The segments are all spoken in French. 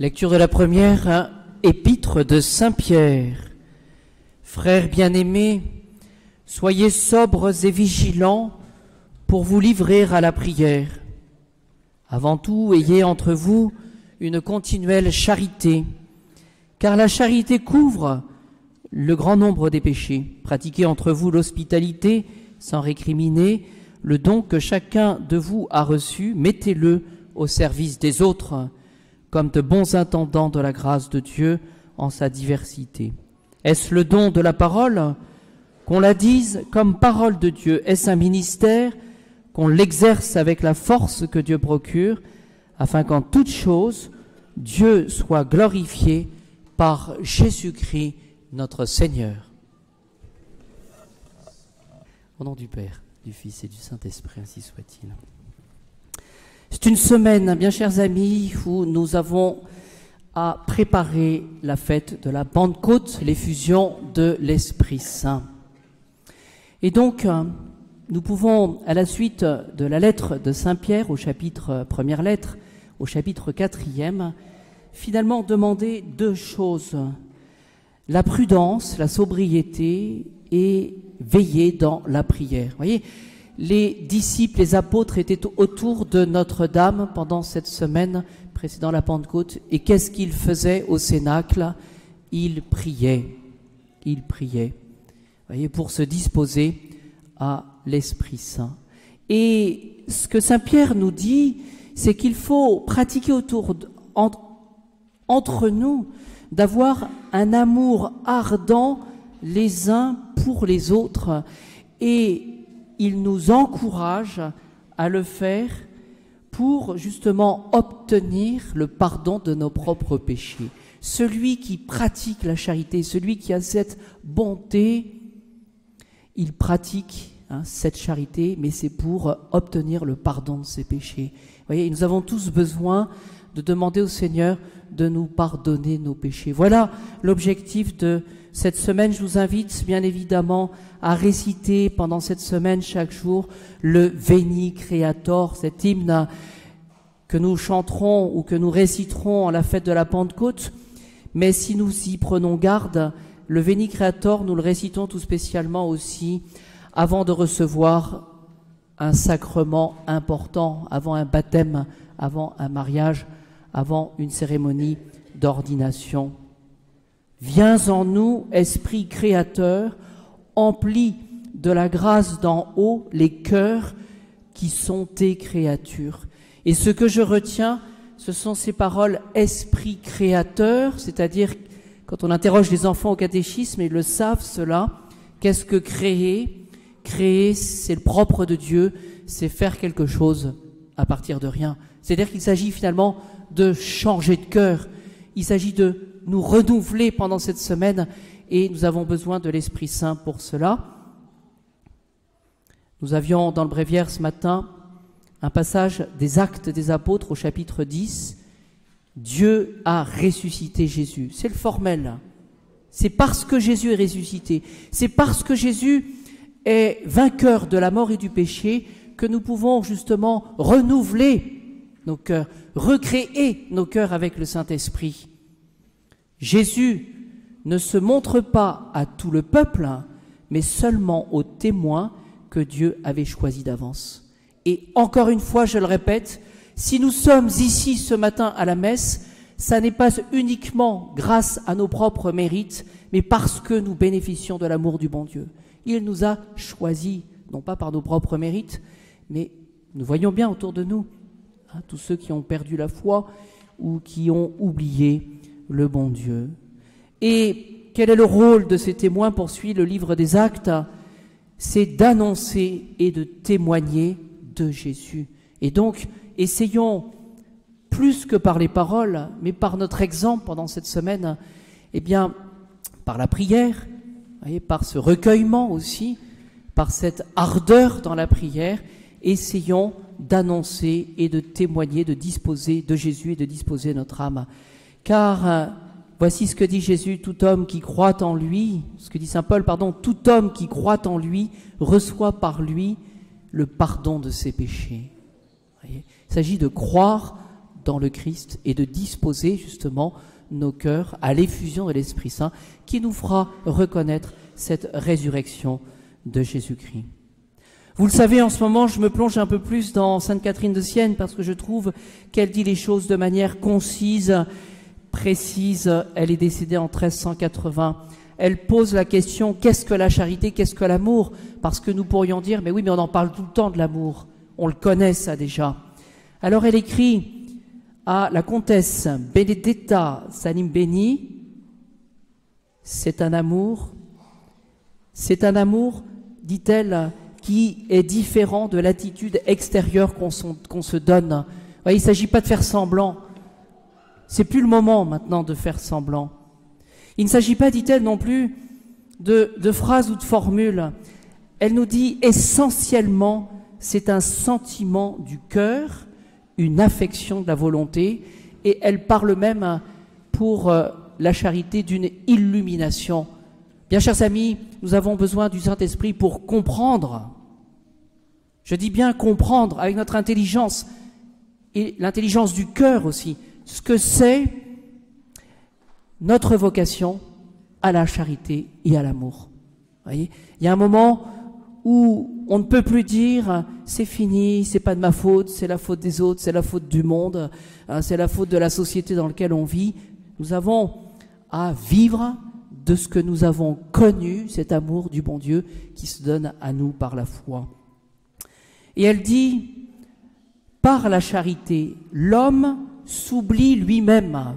Lecture de la première épître de Saint Pierre. Frères bien-aimés, soyez sobres et vigilants pour vous livrer à la prière. Avant tout, ayez entre vous une continuelle charité, car la charité couvre le grand nombre des péchés. Pratiquez entre vous l'hospitalité sans récriminer. Le don que chacun de vous a reçu, mettez-le au service des autres, comme de bons intendants de la grâce de Dieu en sa diversité. Est-ce le don de la parole? Qu'on la dise comme parole de Dieu. Est-ce un ministère? Qu'on l'exerce avec la force que Dieu procure, afin qu'en toute chose, Dieu soit glorifié par Jésus-Christ, notre Seigneur. Au nom du Père, du Fils et du Saint-Esprit, ainsi soit-il. C'est une semaine, bien chers amis, où nous avons à préparer la fête de la Pentecôte, l'effusion de l'Esprit Saint. Et donc, nous pouvons, à la suite de la lettre de Saint Pierre, première lettre, au chapitre 4e, finalement demander deux choses: la prudence, la sobriété et veiller dans la prière. Vous voyez, les disciples, les apôtres étaient autour de Notre-Dame pendant cette semaine précédant la Pentecôte. Et qu'est-ce qu'ils faisaient au Cénacle? Ils priaient. Ils priaient. Vous voyez, pour se disposer à l'Esprit Saint. Et ce que Saint Pierre nous dit, c'est qu'il faut pratiquer entre nous, d'avoir un amour ardent les uns pour les autres. Et il nous encourage à le faire pour justement obtenir le pardon de nos propres péchés. Celui qui pratique la charité, celui qui a cette bonté, il pratique cette charité, mais c'est pour obtenir le pardon de ses péchés. Vous voyez, nous avons tous besoin de demander au Seigneur de nous pardonner nos péchés. Voilà l'objectif de cette semaine. Je vous invite bien évidemment à réciter pendant cette semaine chaque jour le Veni Creator, cet hymne que nous chanterons ou que nous réciterons à la fête de la Pentecôte. Mais si nous y prenons garde, le Veni Creator, nous le récitons tout spécialement aussi avant de recevoir un sacrement important, avant un baptême, avant un mariage, avant une cérémonie d'ordination. Viens en nous, Esprit créateur, emplis de la grâce d'en haut les cœurs qui sont tes créatures. Et ce que je retiens, ce sont ces paroles Esprit créateur, c'est-à-dire quand on interroge les enfants au catéchisme, ils le savent cela. Qu'est-ce que créer? Créer, c'est le propre de Dieu, c'est faire quelque chose à partir de rien. C'est-à-dire qu'il s'agit finalement de changer de cœur. Il s'agit de nous renouveler pendant cette semaine et nous avons besoin de l'Esprit Saint pour cela. Nous avions dans le bréviaire ce matin un passage des Actes des Apôtres au chapitre 10. Dieu a ressuscité Jésus. C'est le formel. C'est parce que Jésus est ressuscité. C'est parce que Jésus est vainqueur de la mort et du péché que nous pouvons justement renouveler nos cœurs, recréer nos cœurs avec le Saint-Esprit. Jésus ne se montre pas à tout le peuple, mais seulement aux témoins que Dieu avait choisis d'avance. Et encore une fois, je le répète, si nous sommes ici ce matin à la messe, ça n'est pas uniquement grâce à nos propres mérites, mais parce que nous bénéficions de l'amour du bon Dieu. Il nous a choisis, non pas par nos propres mérites, mais nous voyons bien autour de nous, tous ceux qui ont perdu la foi ou qui ont oublié le bon Dieu. Et quel est le rôle de ces témoins, poursuit le livre des Actes? C'est d'annoncer et de témoigner de Jésus. Et donc, essayons, plus que par les paroles, mais par notre exemple pendant cette semaine, eh bien, par la prière, voyez, par ce recueillement aussi, par cette ardeur dans la prière, essayons d'annoncer et de témoigner, de disposer de Jésus et de disposer notre âme. Car voici ce que dit Jésus: tout homme qui croit en lui, ce que dit saint Paul, tout homme qui croit en lui reçoit par lui le pardon de ses péchés. Voyez, il s'agit de croire dans le Christ et de disposer justement nos cœurs à l'effusion de l'Esprit Saint qui nous fera reconnaître cette résurrection de Jésus-Christ. Vous le savez, en ce moment, je me plonge un peu plus dans Sainte Catherine de Sienne parce que je trouve qu'elle dit les choses de manière concise, précise. Elle est décédée en 1380. Elle pose la question, qu'est-ce que la charité, qu'est-ce que l'amour? Parce que nous pourrions dire, mais oui, mais on en parle tout le temps de l'amour. On le connaît, ça, déjà. Alors elle écrit à la comtesse Benedetta Salimbeni, c'est un amour, dit-elle, qui est différent de l'attitude extérieure qu'on se donne. Vous voyez, il ne s'agit pas de faire semblant. C'est plus le moment maintenant de faire semblant. Il ne s'agit pas, dit-elle non plus, de phrases ou de formules. Elle nous dit essentiellement, c'est un sentiment du cœur, une affection de la volonté, et elle parle même pour la charité d'une illumination. Bien, chers amis, nous avons besoin du Saint-Esprit pour comprendre. Je dis bien comprendre avec notre intelligence et l'intelligence du cœur aussi, ce que c'est notre vocation à la charité et à l'amour. Voyez, il y a un moment où on ne peut plus dire c'est fini, c'est pas de ma faute, c'est la faute des autres, c'est la faute du monde, c'est la faute de la société dans laquelle on vit. Nous avons à vivre de ce que nous avons connu, cet amour du bon Dieu qui se donne à nous par la foi. Et elle dit, par la charité, l'homme s'oublie lui-même.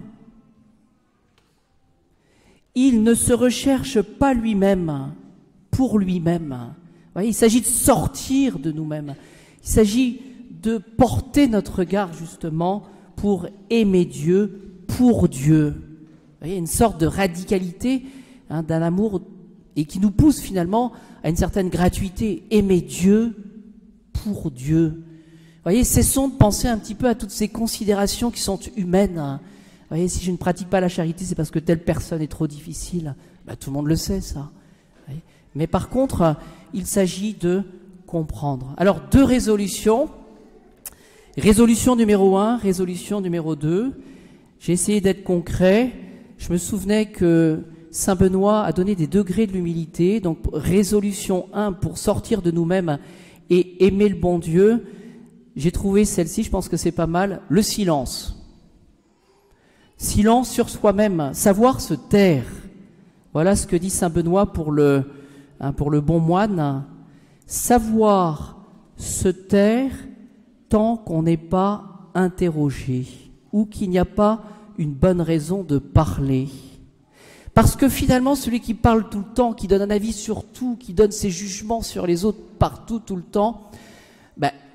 Il ne se recherche pas lui-même pour lui-même. Voyez, il s'agit de sortir de nous-mêmes. Il s'agit de porter notre regard justement pour aimer Dieu, pour Dieu. Vous voyez, une sorte de radicalité d'un amour et qui nous pousse finalement à une certaine gratuité. Aimer Dieu pour Dieu. Vous voyez, cessons de penser un petit peu à toutes ces considérations qui sont humaines. Vous voyez, si je ne pratique pas la charité, c'est parce que telle personne est trop difficile. Ben, tout le monde le sait, ça. Mais par contre, il s'agit de comprendre. Alors, 2 résolutions. Résolution numéro 1, résolution numéro 2. J'ai essayé d'être concret. Je me souvenais que Saint Benoît a donné des degrés de l'humilité. Donc, résolution 1, pour sortir de nous-mêmes et aimer le bon Dieu. J'ai trouvé celle-ci, je pense que c'est pas mal, le silence. Silence sur soi-même, savoir se taire. Voilà ce que dit Saint Benoît pour le bon moine. Savoir se taire tant qu'on n'est pas interrogé ou qu'il n'y a pas une bonne raison de parler. Parce que finalement, celui qui parle tout le temps, qui donne un avis sur tout, qui donne ses jugements sur les autres partout, tout le temps,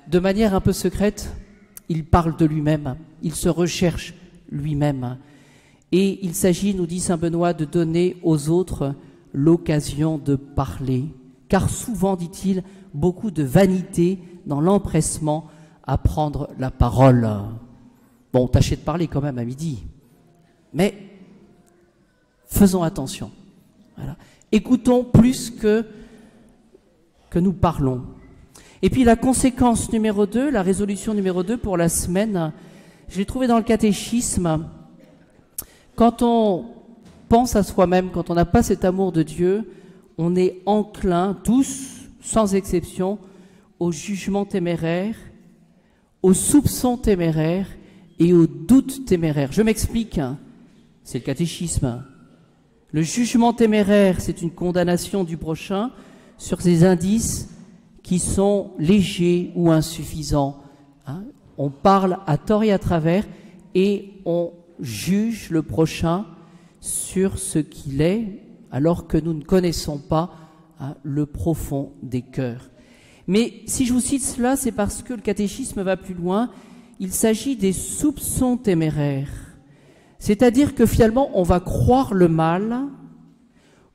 de manière un peu secrète, il parle de lui-même, il se recherche lui-même. Et il s'agit, nous dit Saint Benoît, de donner aux autres l'occasion de parler. Car souvent, dit-il, beaucoup de vanité dans l'empressement à prendre la parole. Bon, tâchez de parler quand même à midi. Mais faisons attention. Voilà. Écoutons plus que nous parlons. Et puis la conséquence numéro 2, la résolution numéro 2 pour la semaine, je l'ai trouvée dans le catéchisme. Quand on pense à soi-même, quand on n'a pas cet amour de Dieu, on est enclin, tous, sans exception, au jugement téméraire, au soupçon téméraire et au doute téméraire. Je m'explique, c'est le catéchisme. Le jugement téméraire, c'est une condamnation du prochain sur ces indices qui sont légers ou insuffisants. On parle à tort et à travers et on juge le prochain sur ce qu'il est, alors que nous ne connaissons pas le profond des cœurs. Mais si je vous cite cela, c'est parce que le catéchisme va plus loin. Il s'agit des soupçons téméraires. C'est-à-dire que finalement, on va croire le mal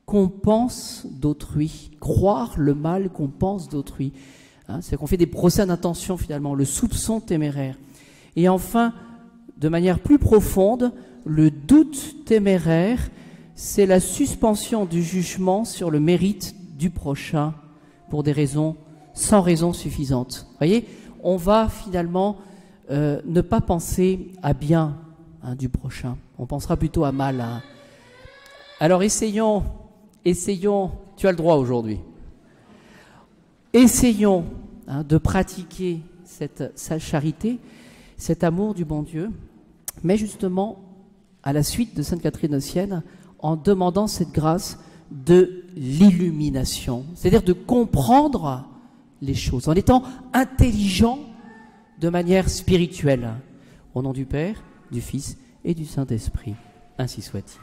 qu'on pense d'autrui. Croire le mal qu'on pense d'autrui. C'est qu'on fait des procès d'intention finalement, le soupçon téméraire. Et enfin, de manière plus profonde, le doute téméraire, c'est la suspension du jugement sur le mérite du prochain pour des raisons, sans raison suffisante. Vous voyez, on va finalement ne pas penser à bien du prochain. On pensera plutôt à mal. Alors essayons, tu as le droit aujourd'hui, essayons de pratiquer sa charité, cet amour du bon Dieu, mais justement à la suite de Sainte Catherine de Sienne, en demandant cette grâce de l'illumination, c'est-à-dire de comprendre les choses, en étant intelligent de manière spirituelle. Au nom du Père, du Fils et du Saint-Esprit, ainsi soit-il.